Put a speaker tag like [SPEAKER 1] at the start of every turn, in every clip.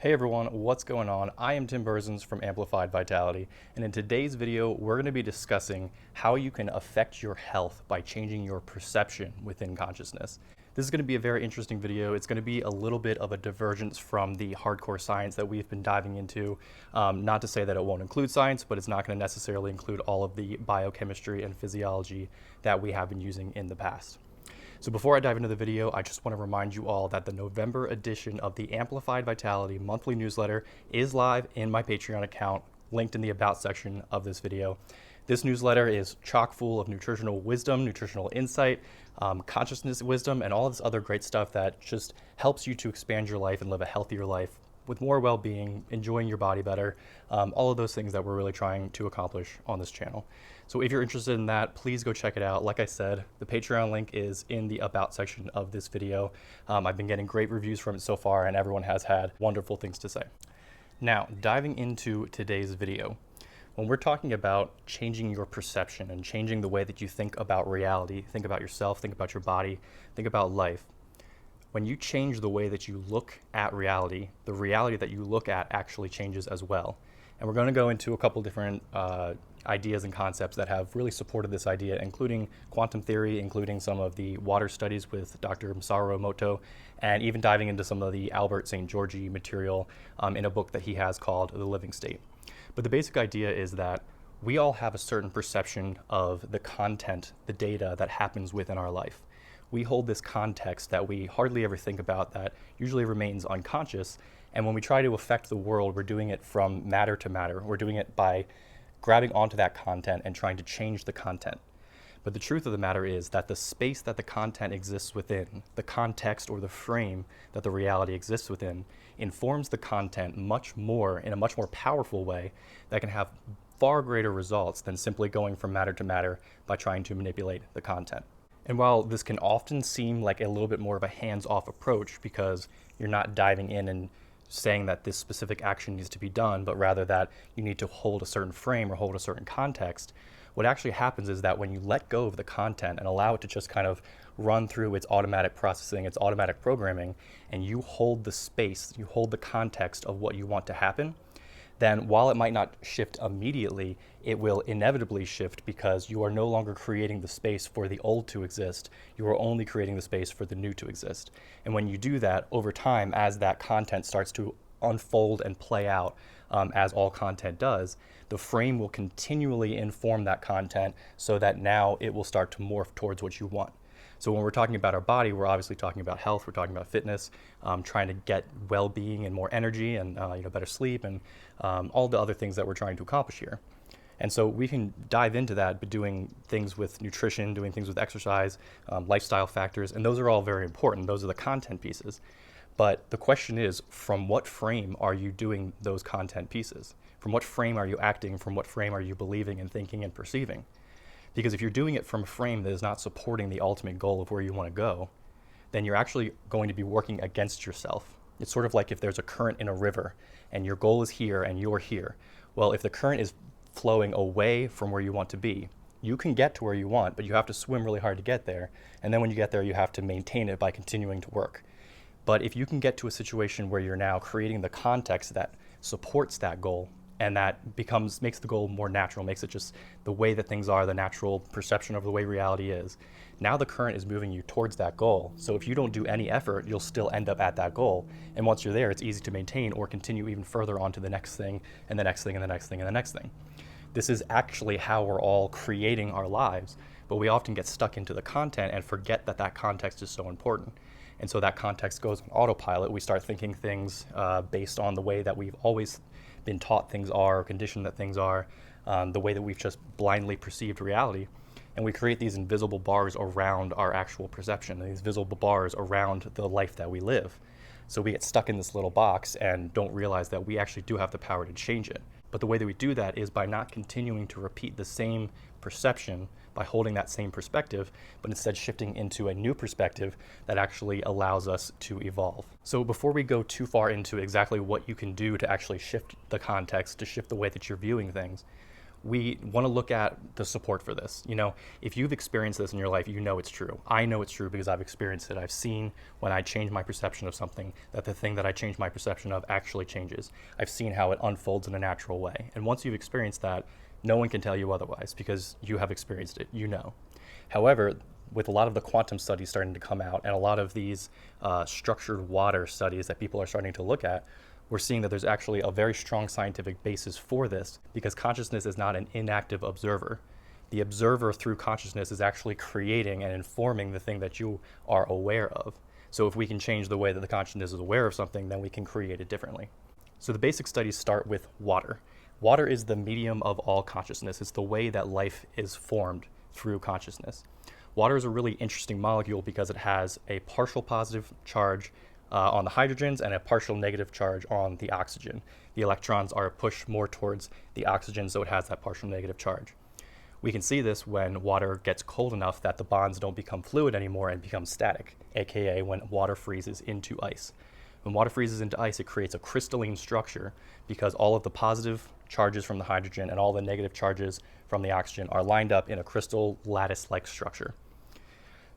[SPEAKER 1] Hey everyone, what's going on? I am Tim Berzins from Amplified Vitality, and in today's video, we're going to be discussing how you can affect your health by changing your perception within consciousness. This is going to be a very interesting video. It's going to be a little bit of a divergence from the hardcore science that we've been diving into. Not to say that it won't include science, but it's not going to necessarily include all of the biochemistry and physiology that we have been using in the past. So before I dive into the video, I just want to remind you all that the November edition of the Amplified Vitality monthly newsletter is live in my Patreon account, linked in the About section of this video. This newsletter is chock full of nutritional wisdom, nutritional insight, consciousness wisdom, and all this other great stuff that just helps you to expand your life and live a healthier life with more well-being, enjoying your body better, all of those things that we're really trying to accomplish on this channel. So if you're interested in that, please go check it out. Like I said, the Patreon link is in the About section of this video. I've been getting great reviews from it so far, and everyone has had wonderful things to say. Now, diving into today's video, when we're talking about changing your perception and changing the way that you think about reality, think about yourself, think about your body, think about life, when you change the way that you look at reality, the reality that you look at actually changes as well. And we're going to go into a couple different ideas and concepts that have really supported this idea, including quantum theory, including some of the water studies with Dr. Masaru Emoto, and even diving into some of the Albert St. Georgi material in a book that he has called The Living State. But the basic idea is that we all have a certain perception of the content, the data that happens within our life. We hold this context that we hardly ever think about that usually remains unconscious. And when we try to affect the world, we're doing it from matter to matter. We're doing it by grabbing onto that content and trying to change the content. But the truth of the matter is that the space that the content exists within, the context or the frame that the reality exists within, informs the content much more in a much more powerful way that can have far greater results than simply going from matter to matter by trying to manipulate the content. And while this can often seem like a little bit more of a hands-off approach because you're not diving in and saying that this specific action needs to be done, but rather that you need to hold a certain frame or hold a certain context, what actually happens is that when you let go of the content and allow it to just kind of run through its automatic processing, its automatic programming, and you hold the space, you hold the context of what you want to happen, then while it might not shift immediately, it will inevitably shift because you are no longer creating the space for the old to exist. You are only creating the space for the new to exist. And when you do that over time, as that content starts to unfold and play out, as all content does, the frame will continually inform that content so that now it will start to morph towards what you want. So when we're talking about our body, we're obviously talking about health, we're talking about fitness, trying to get well-being and more energy and better sleep and all the other things that we're trying to accomplish here. And so we can dive into that by doing things with nutrition, doing things with exercise, lifestyle factors, and those are all very important. Those are the content pieces. But the question is, from what frame are you doing those content pieces? From what frame are you acting? From what frame are you believing and thinking and perceiving? Because if you're doing it from a frame that is not supporting the ultimate goal of where you want to go, then you're actually going to be working against yourself. It's sort of like if there's a current in a river and your goal is here and you're here. Well, if the current is flowing away from where you want to be, you can get to where you want, but you have to swim really hard to get there. And then when you get there, you have to maintain it by continuing to work. But if you can get to a situation where you're now creating the context that supports that goal, and that makes the goal more natural, makes it just the way that things are, the natural perception of the way reality is. Now the current is moving you towards that goal. So if you don't do any effort, you'll still end up at that goal. And once you're there, it's easy to maintain or continue even further on to the next thing, and the next thing, and the next thing, and the next thing. This is actually how we're all creating our lives, but we often get stuck into the content and forget that that context is so important. And so that context goes on autopilot. We start thinking things based on the way that we've always been taught things are, or conditioned that things are, the way that we've just blindly perceived reality. And we create these invisible bars around our actual perception, and these visible bars around the life that we live. So we get stuck in this little box and don't realize that we actually do have the power to change it. But the way that we do that is by not continuing to repeat the same perception by holding that same perspective, but instead shifting into a new perspective that actually allows us to evolve. So before we go too far into exactly what you can do to actually shift the context, to shift the way that you're viewing things, we want to look at the support for this. If you've experienced this in your life, you know it's true. I know it's true because I've experienced it. I've seen when I change my perception of something that the thing that I change my perception of actually changes. I've seen how it unfolds in a natural way. And once you've experienced that, no one can tell you otherwise because you have experienced it, However, with a lot of the quantum studies starting to come out and a lot of these structured water studies that people are starting to look at, we're seeing that there's actually a very strong scientific basis for this because consciousness is not an inactive observer. The observer through consciousness is actually creating and informing the thing that you are aware of. So if we can change the way that the consciousness is aware of something, then we can create it differently. So the basic studies start with water. Water is the medium of all consciousness. It's the way that life is formed through consciousness. Water is a really interesting molecule because it has a partial positive charge on the hydrogens and a partial negative charge on the oxygen. The electrons are pushed more towards the oxygen, so it has that partial negative charge. We can see this when water gets cold enough that the bonds don't become fluid anymore and become static, aka when water freezes into ice. When water freezes into ice, it creates a crystalline structure because all of the positive charges from the hydrogen and all the negative charges from the oxygen are lined up in a crystal lattice-like structure.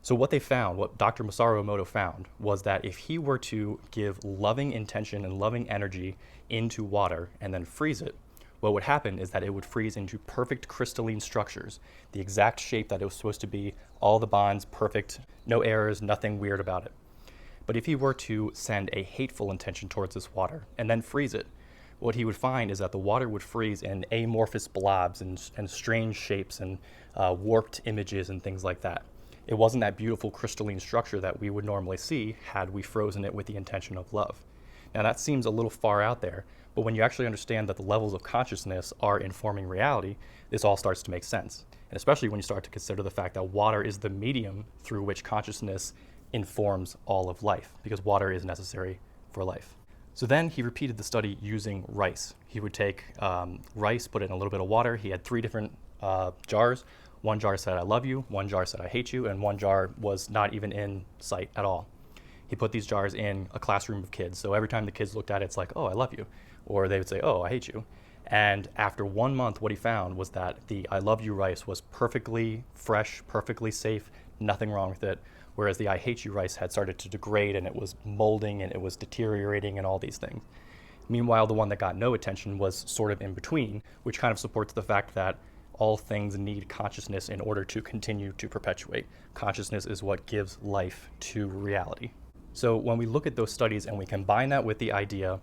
[SPEAKER 1] So what Dr. Masaru Emoto found was that if he were to give loving intention and loving energy into water and then freeze it, what would happen is that it would freeze into perfect crystalline structures, the exact shape that it was supposed to be, all the bonds perfect, no errors, nothing weird about it. But if he were to send a hateful intention towards this water and then freeze it, what he would find is that the water would freeze in amorphous blobs and strange shapes and warped images and things like that. It wasn't that beautiful crystalline structure that we would normally see had we frozen it with the intention of love. Now that seems a little far out there, but when you actually understand that the levels of consciousness are informing reality, this all starts to make sense. And especially when you start to consider the fact that water is the medium through which consciousness informs all of life, because water is necessary for life. So then he repeated the study using rice. He would take rice, put it in a little bit of water. He had 3 different jars. One jar said, "I love you," one jar said, "I hate you," and one jar was not even in sight at all. He put these jars in a classroom of kids. So every time the kids looked at it, it's like, "Oh, I love you." Or they would say, "Oh, I hate you." And after 1 month, what he found was that the "I love you" rice was perfectly fresh, perfectly safe, nothing wrong with it. Whereas the "I hate you" rice had started to degrade and it was molding and it was deteriorating and all these things. Meanwhile, the one that got no attention was sort of in between, which kind of supports the fact that all things need consciousness in order to continue to perpetuate. Consciousness is what gives life to reality. So when we look at those studies and we combine that with the idea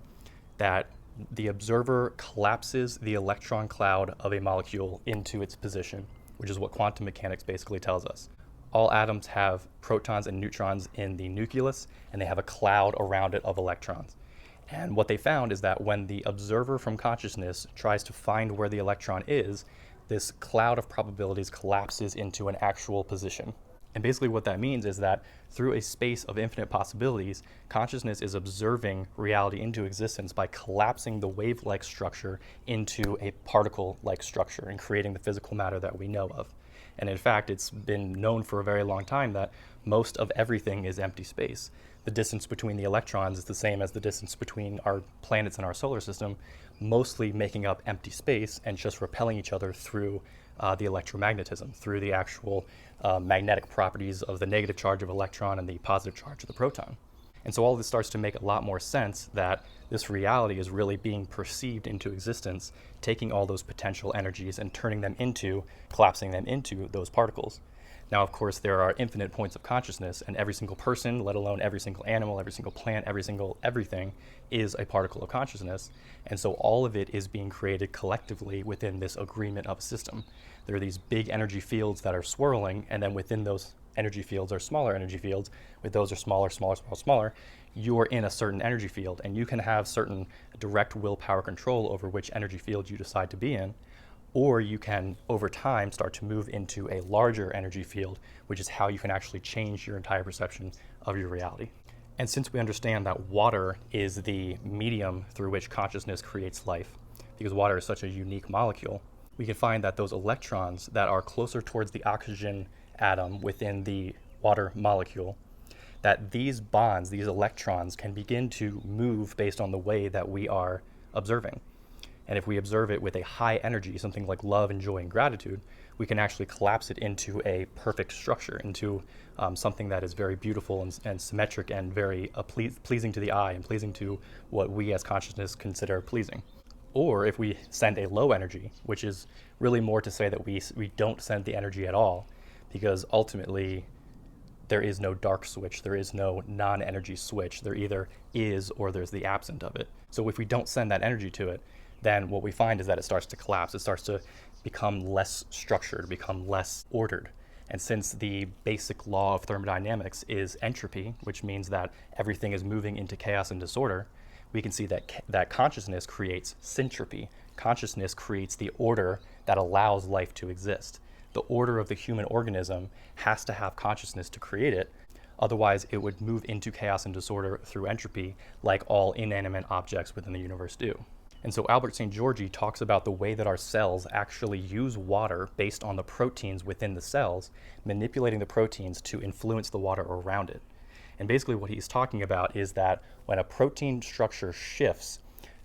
[SPEAKER 1] that the observer collapses the electron cloud of a molecule into its position, which is what quantum mechanics basically tells us. All atoms have protons and neutrons in the nucleus, and they have a cloud around it of electrons. And what they found is that when the observer from consciousness tries to find where the electron is, this cloud of probabilities collapses into an actual position. And basically what that means is that through a space of infinite possibilities, consciousness is observing reality into existence by collapsing the wave-like structure into a particle-like structure and creating the physical matter that we know of. And in fact, it's been known for a very long time that most of everything is empty space. The distance between the electrons is the same as the distance between our planets in our solar system, mostly making up empty space and just repelling each other through the electromagnetism, through the actual magnetic properties of the negative charge of electron and the positive charge of the proton. And so all of this starts to make a lot more sense that this reality is really being perceived into existence, taking all those potential energies and turning them into, collapsing them into those particles. Now, of course, there are infinite points of consciousness, and every single person, let alone every single animal, every single plant, every single everything, is a particle of consciousness. And so all of it is being created collectively within this agreement of a system. There are these big energy fields that are swirling, and then within those energy fields are smaller energy fields. With those are smaller, smaller, smaller, smaller. You are in a certain energy field, and you can have certain direct willpower control over which energy field you decide to be in. Or you can, over time, start to move into a larger energy field, which is how you can actually change your entire perception of your reality. And since we understand that water is the medium through which consciousness creates life, because water is such a unique molecule, we can find that those electrons that are closer towards the oxygen atom within the water molecule, that these bonds, these electrons, can begin to move based on the way that we are observing. And if we observe it with a high energy, something like love and joy and gratitude, we can actually collapse it into a perfect structure, into something that is very beautiful and symmetric and very pleasing to the eye and pleasing to what we as consciousness consider pleasing. Or if we send a low energy, which is really more to say that we don't send the energy at all, because ultimately there is no dark switch, there is no non-energy switch. There either is or there's the absence of it. So if we don't send that energy to it, then what we find is that it starts to collapse. It starts to become less structured, become less ordered. And since the basic law of thermodynamics is entropy, which means that everything is moving into chaos and disorder, we can see that consciousness creates syntropy. Consciousness creates the order that allows life to exist. The order of the human organism has to have consciousness to create it. Otherwise, it would move into chaos and disorder through entropy, like all inanimate objects within the universe do. And so Albert St. Georgi talks about the way that our cells actually use water based on the proteins within the cells, manipulating the proteins to influence the water around it. And basically what he's talking about is that when a protein structure shifts,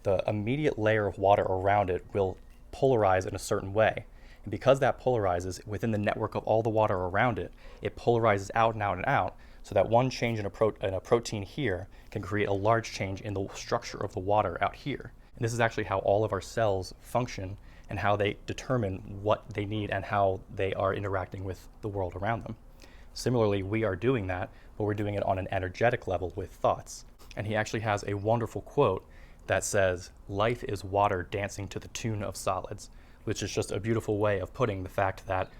[SPEAKER 1] the immediate layer of water around it will polarize in a certain way. And because that polarizes within the network of all the water around it, it polarizes out and out and out, so that one change in a protein here can create a large change in the structure of the water out here. And this is actually how all of our cells function and how they determine what they need and how they are interacting with the world around them. Similarly, we are doing that, but we're doing it on an energetic level with thoughts. And he actually has a wonderful quote that says, "Life is water dancing to the tune of solids," which is just a beautiful way of putting the fact that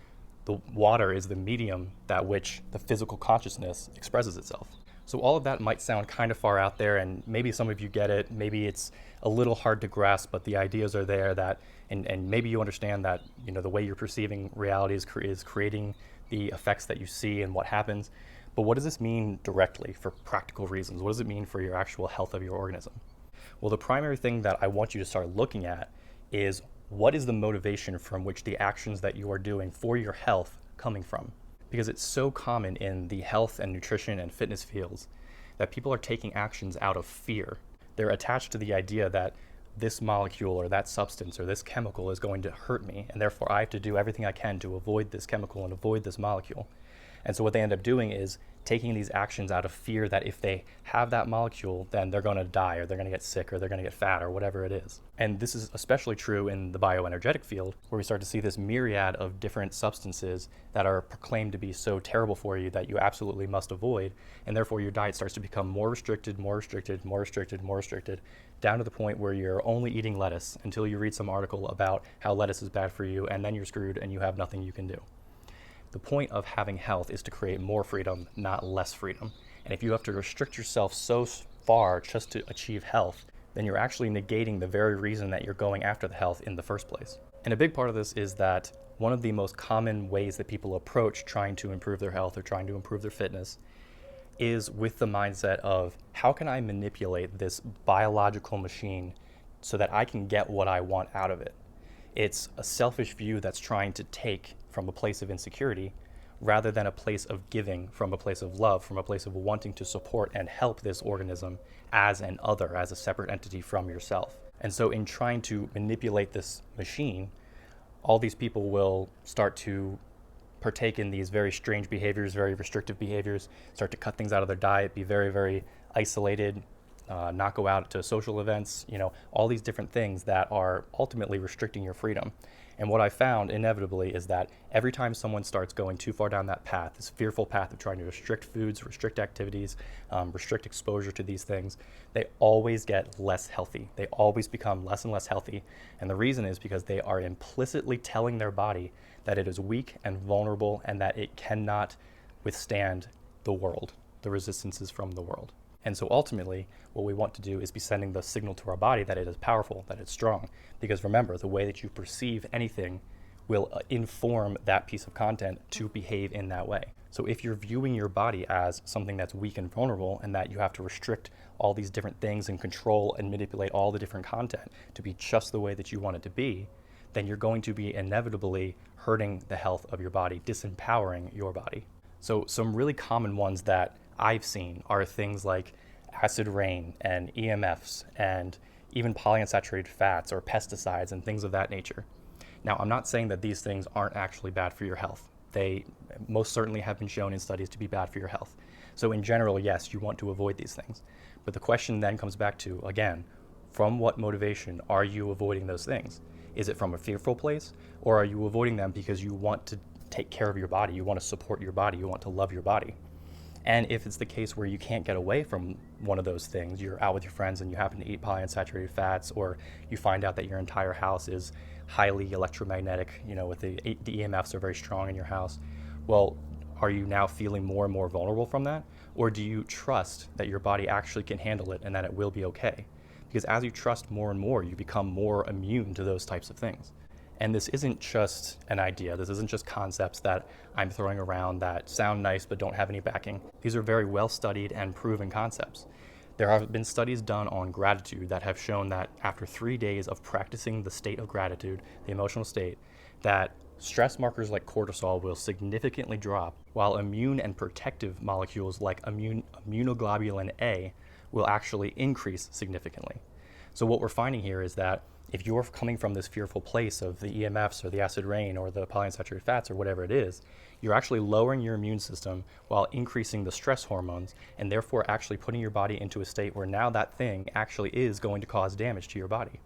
[SPEAKER 1] the water is the medium that which the physical consciousness expresses itself. So all of that might sound kind of far out there, and maybe some of you get it, maybe it's a little hard to grasp, but the ideas are there that, and maybe you understand that, the way you're perceiving reality is creating the effects that you see and what happens. But what does this mean directly for practical reasons? What does it mean for your actual health of your organism? Well, the primary thing that I want you to start looking at is, what is the motivation from which the actions that you are doing for your health coming from? Because it's so common in the health and nutrition and fitness fields that people are taking actions out of fear. They're attached to the idea that this molecule or that substance or this chemical is going to hurt me, and therefore I have to do everything I can to avoid this chemical and avoid this molecule. And so what they end up doing is taking these actions out of fear that if they have that molecule, then they're going to die, or they're going to get sick, or they're going to get fat, or whatever it is. And this is especially true in the bioenergetic field, where we start to see this myriad of different substances that are proclaimed to be so terrible for you that you absolutely must avoid. And therefore your diet starts to become more restricted, more restricted, more restricted, more restricted, down to the point where you're only eating lettuce until you read some article about how lettuce is bad for you, and then you're screwed and you have nothing you can do. The point of having health is to create more freedom, not less freedom. And if you have to restrict yourself so far just to achieve health, then you're actually negating the very reason that you're going after the health in the first place. And a big part of this is that one of the most common ways that people approach trying to improve their health or trying to improve their fitness is with the mindset of, how can I manipulate this biological machine so that I can get what I want out of it? It's a selfish view that's trying to take from a place of insecurity rather than a place of giving, from a place of love, from a place of wanting to support and help this organism as an other, as a separate entity from yourself. And so in trying to manipulate this machine, all these people will start to partake in these very strange behaviors, very restrictive behaviors, start to cut things out of their diet, be very, very isolated, not go out to social events, all these different things that are ultimately restricting your freedom. And what I found inevitably is that every time someone starts going too far down that path, this fearful path of trying to restrict foods, restrict activities, restrict exposure to these things, they always get less healthy. They always become less and less healthy. And the reason is because they are implicitly telling their body that it is weak and vulnerable and that it cannot withstand the world, the resistances from the world. And so ultimately, what we want to do is be sending the signal to our body that it is powerful, that it's strong. Because remember, the way that you perceive anything will inform that piece of content to behave in that way. So if you're viewing your body as something that's weak and vulnerable, and that you have to restrict all these different things and control and manipulate all the different content to be just the way that you want it to be, then you're going to be inevitably hurting the health of your body, disempowering your body. So some really common ones that I've seen are things like acid rain and EMFs and even polyunsaturated fats or pesticides and things of that nature. Now, I'm not saying that these things aren't actually bad for your health. They most certainly have been shown in studies to be bad for your health. So in general, yes, you want to avoid these things. But the question then comes back to, again, from what motivation are you avoiding those things? Is it from a fearful place, or are you avoiding them because you want to take care of your body, you want to support your body, you want to love your body? And if it's the case where you can't get away from one of those things, you're out with your friends and you happen to eat polyunsaturated fats, or you find out that your entire house is highly electromagnetic, with the EMFs are very strong in your house, well, are you now feeling more and more vulnerable from that? Or do you trust that your body actually can handle it and that it will be okay? Because as you trust more and more, you become more immune to those types of things. And this isn't just an idea. This isn't just concepts that I'm throwing around that sound nice but don't have any backing. These are very well studied and proven concepts. There have been studies done on gratitude that have shown that after 3 days of practicing the state of gratitude, the emotional state, that stress markers like cortisol will significantly drop, while immune and protective molecules like immunoglobulin A will actually increase significantly. So what we're finding here is that if you're coming from this fearful place of the EMFs or the acid rain or the polyunsaturated fats or whatever it is, you're actually lowering your immune system while increasing the stress hormones, and therefore actually putting your body into a state where now that thing actually is going to cause damage to your body.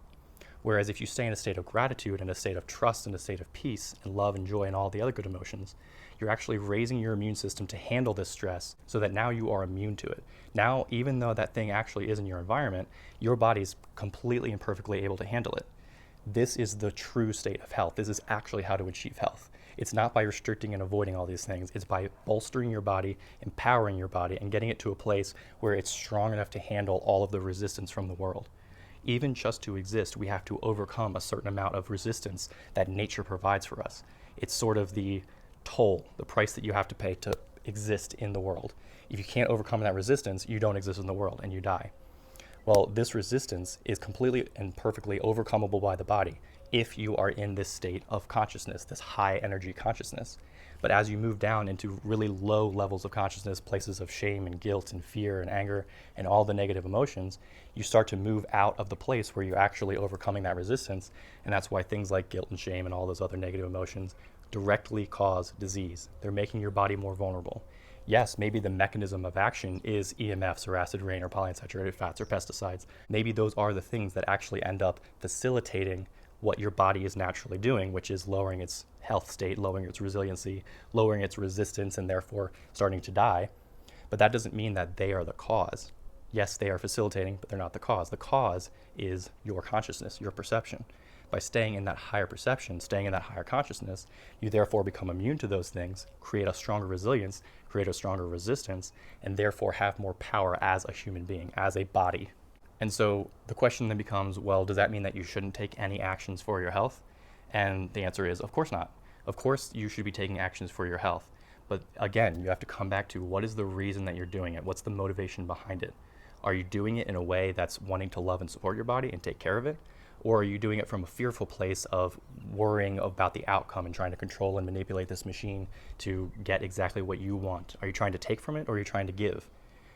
[SPEAKER 1] Whereas if you stay in a state of gratitude and a state of trust and a state of peace and love and joy and all the other good emotions, you're actually raising your immune system to handle this stress so that now you are immune to it. Now, even though that thing actually is in your environment, your body's completely and perfectly able to handle it. This is the true state of health. This is actually how to achieve health. It's not by restricting and avoiding all these things. It's by bolstering your body, empowering your body, and getting it to a place where it's strong enough to handle all of the resistance from the world. Even just to exist, we have to overcome a certain amount of resistance that nature provides for us. It's sort of the toll, the price that you have to pay to exist in the world. If you can't overcome that resistance, you don't exist in the world and you die. Well, this resistance is completely and perfectly overcomable by the body if you are in this state of consciousness, this high energy consciousness. But as you move down into really low levels of consciousness, places of shame and guilt and fear and anger and all the negative emotions, you start to move out of the place where you're actually overcoming that resistance. And that's why things like guilt and shame and all those other negative emotions directly cause disease. They're making your body more vulnerable. Yes, maybe the mechanism of action is EMFs or acid rain or polyunsaturated fats or pesticides. Maybe those are the things that actually end up facilitating what your body is naturally doing, which is lowering its health state, lowering its resiliency, lowering its resistance, and therefore starting to die. But that doesn't mean that they are the cause. Yes, they are facilitating, but they're not the cause. The cause is your consciousness, your perception. By staying in that higher perception, staying in that higher consciousness, you therefore become immune to those things, create a stronger resilience, create a stronger resistance, and therefore have more power as a human being, as a body. And so the question then becomes, well, does that mean that you shouldn't take any actions for your health? And the answer is, of course not. Of course you should be taking actions for your health. But again, you have to come back to what is the reason that you're doing it? What's the motivation behind it? Are you doing it in a way that's wanting to love and support your body and take care of it? Or are you doing it from a fearful place of worrying about the outcome and trying to control and manipulate this machine to get exactly what you want? Are you trying to take from it, or are you trying to give?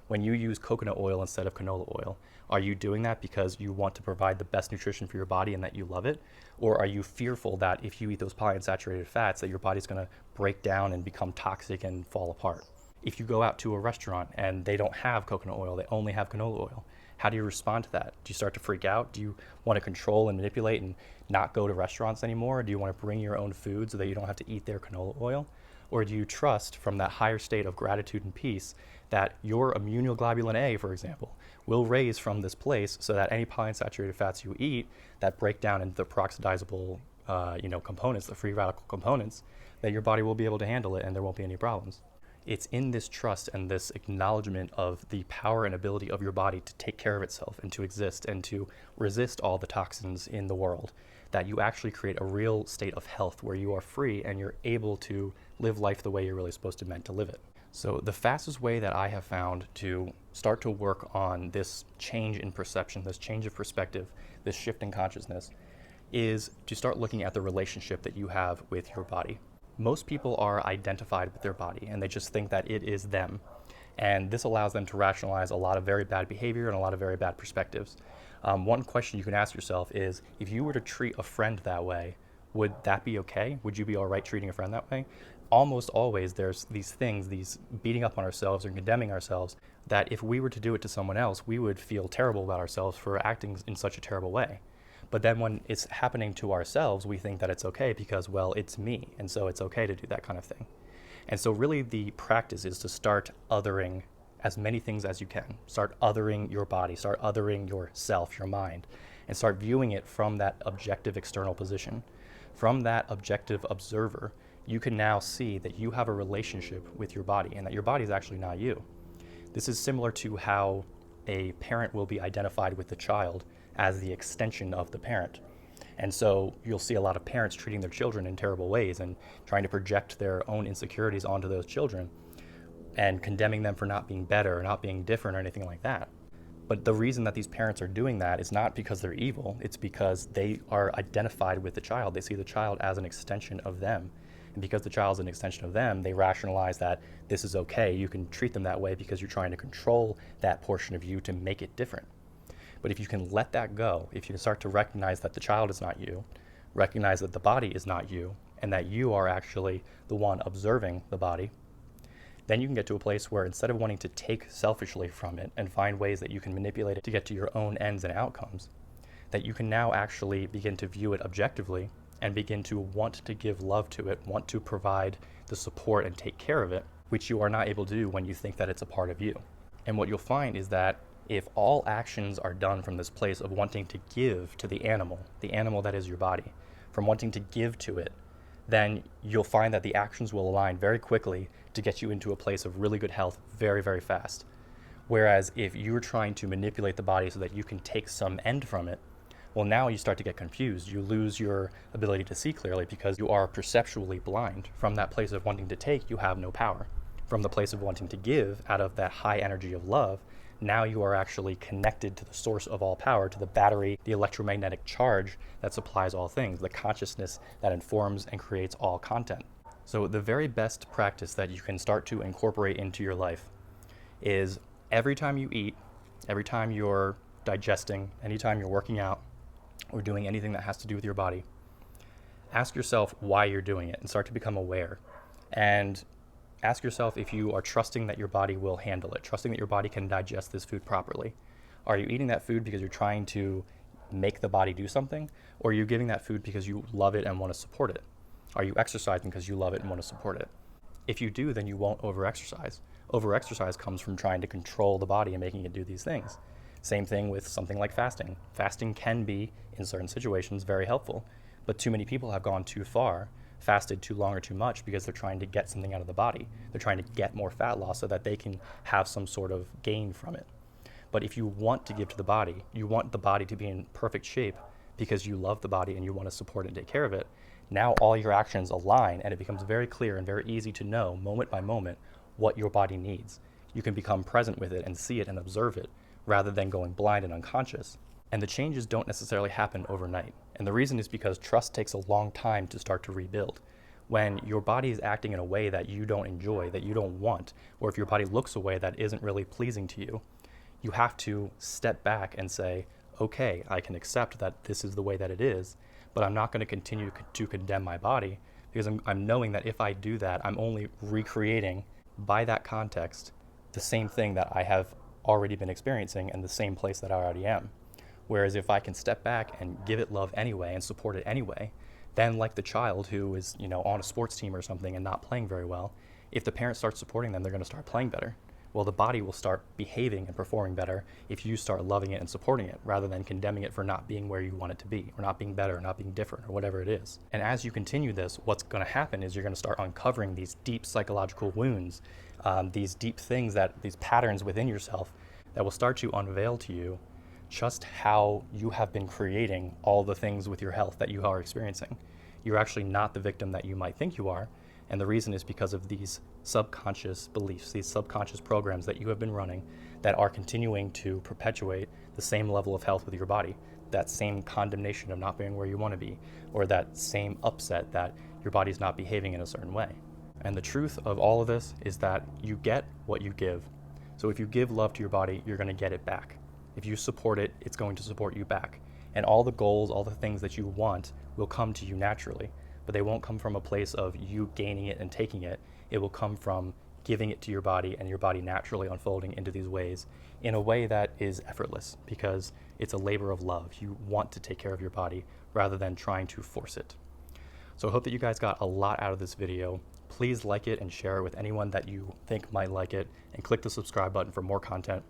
[SPEAKER 1] When you use coconut oil instead of canola oil, are you doing that because you want to provide the best nutrition for your body and that you love it? Or are you fearful that if you eat those polyunsaturated fats that your body's going to break down and become toxic and fall apart? If you go out to a restaurant and they don't have coconut oil, they only have canola oil, how do you respond to that? Do you start to freak out? Do you want to control and manipulate and not go to restaurants anymore? Do you want to bring your own food so that you don't have to eat their canola oil? Or do you trust from that higher state of gratitude and peace that your immunoglobulin A, for example, will raise from this place so that any polyunsaturated fats you eat that break down into the peroxidizable components, the free radical components, that your body will be able to handle it and there won't be any problems? It's in this trust and this acknowledgement of the power and ability of your body to take care of itself and to exist and to resist all the toxins in the world that you actually create a real state of health where you are free and you're able to live life the way you're really supposed to meant to live it. So the fastest way that I have found to start to work on this change in perception, this change of perspective, this shift in consciousness, is to start looking at the relationship that you have with your body. Most people are identified with their body and they just think that it is them. And this allows them to rationalize a lot of very bad behavior and a lot of very bad perspectives. One question you can ask yourself is, if you were to treat a friend that way, would that be okay? Would you be all right treating a friend that way? Almost always there's these things, these beating up on ourselves or condemning ourselves, that if we were to do it to someone else, we would feel terrible about ourselves for acting in such a terrible way. But then when it's happening to ourselves, we think that it's okay because, well, it's me, and so it's okay to do that kind of thing. And so really the practice is to start othering as many things as you can. Start othering your body, start othering yourself, your mind, and start viewing it from that objective external position. From that objective observer, you can now see that you have a relationship with your body and that your body is actually not you. This is similar to how a parent will be identified with the child as the extension of the parent. And so you'll see a lot of parents treating their children in terrible ways and trying to project their own insecurities onto those children and condemning them for not being better or not being different or anything like that. But the reason that these parents are doing that is not because they're evil, it's because they are identified with the child. They see the child as an extension of them. And because the child is an extension of them, they rationalize that this is okay. You can treat them that way because you're trying to control that portion of you to make it different. But if you can let that go, if you can start to recognize that the child is not you, recognize that the body is not you, and that you are actually the one observing the body, then you can get to a place where instead of wanting to take selfishly from it and find ways that you can manipulate it to get to your own ends and outcomes, that you can now actually begin to view it objectively and begin to want to give love to it, want to provide the support and take care of it, which you are not able to do when you think that it's a part of you. And what you'll find is that if all actions are done from this place of wanting to give to the animal that is your body, from wanting to give to it, then you'll find that the actions will align very quickly to get you into a place of really good health very, very fast. Whereas if you're trying to manipulate the body so that you can take some end from it, well, now you start to get confused. You lose your ability to see clearly because you are perceptually blind. From that place of wanting to take, you have no power. From the place of wanting to give, out of that high energy of love, now you are actually connected to the source of all power, to the battery, the electromagnetic charge that supplies all things, the consciousness that informs and creates all content. So the very best practice that you can start to incorporate into your life is every time you eat, every time you're digesting, anytime you're working out, or doing anything that has to do with your body, ask yourself why you're doing it and start to become aware. And ask yourself if you are trusting that your body will handle it, trusting that your body can digest this food properly. Are you eating that food because you're trying to make the body do something? Or are you giving that food because you love it and want to support it? Are you exercising because you love it and want to support it? If you do, then you won't over-exercise. Over-exercise comes from trying to control the body and making it do these things. Same thing with something like fasting. Fasting can be, in certain situations, very helpful, but too many people have gone too far, fasted too long or too much because they're trying to get something out of the body. They're trying to get more fat loss so that they can have some sort of gain from it. But if you want to give to the body, you want the body to be in perfect shape because you love the body and you want to support it and take care of it, now all your actions align and it becomes very clear and very easy to know moment by moment what your body needs. You can become present with it and see it and observe it rather than going blind and unconscious. And the changes don't necessarily happen overnight. And the reason is because trust takes a long time to start to rebuild. When your body is acting in a way that you don't enjoy, that you don't want, or if your body looks a way that isn't really pleasing to you, you have to step back and say, okay, I can accept that this is the way that it is, but I'm not going to continue to condemn my body because I'm knowing that if I do that, I'm only recreating by that context the same thing that I have already been experiencing and the same place that I already am. Whereas if I can step back and give it love anyway and support it anyway, then like the child who is, on a sports team or something and not playing very well, if the parent starts supporting them, they're going to start playing better. Well, the body will start behaving and performing better if you start loving it and supporting it rather than condemning it for not being where you want it to be or not being better or not being different or whatever it is. And as you continue this, what's going to happen is you're going to start uncovering these deep psychological wounds, these deep things, these patterns within yourself that will start to unveil to you just how you have been creating all the things with your health that you are experiencing. You're actually not the victim that you might think you are. And the reason is because of these subconscious beliefs, these subconscious programs that you have been running that are continuing to perpetuate the same level of health with your body, that same condemnation of not being where you want to be, or that same upset that your body's not behaving in a certain way. And the truth of all of this is that you get what you give. So if you give love to your body, you're going to get it back. If you support it, it's going to support you back. And all the goals, all the things that you want will come to you naturally, but they won't come from a place of you gaining it and taking it. It will come from giving it to your body and your body naturally unfolding into these ways in a way that is effortless, because it's a labor of love. You want to take care of your body rather than trying to force it. So I hope that you guys got a lot out of this video. Please like it and share it with anyone that you think might like it, and click the subscribe button for more content.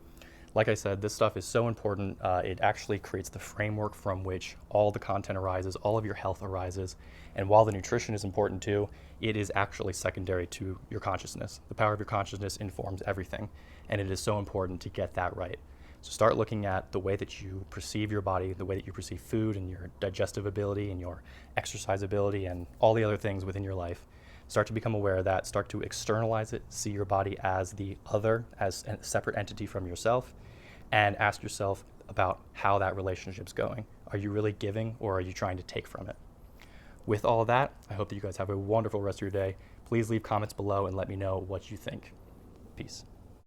[SPEAKER 1] Like I said, this stuff is so important. It actually creates the framework from which all the content arises, all of your health arises. And while the nutrition is important too, it is actually secondary to your consciousness. The power of your consciousness informs everything, and it is so important to get that right. So start looking at the way that you perceive your body, the way that you perceive food and your digestive ability and your exercise ability and all the other things within your life. Start to become aware of that, start to externalize it, see your body as the other, as a separate entity from yourself, and ask yourself about how that relationship's going. Are you really giving, or are you trying to take from it? With all of that, I hope that you guys have a wonderful rest of your day. Please leave comments below and let me know what you think. Peace.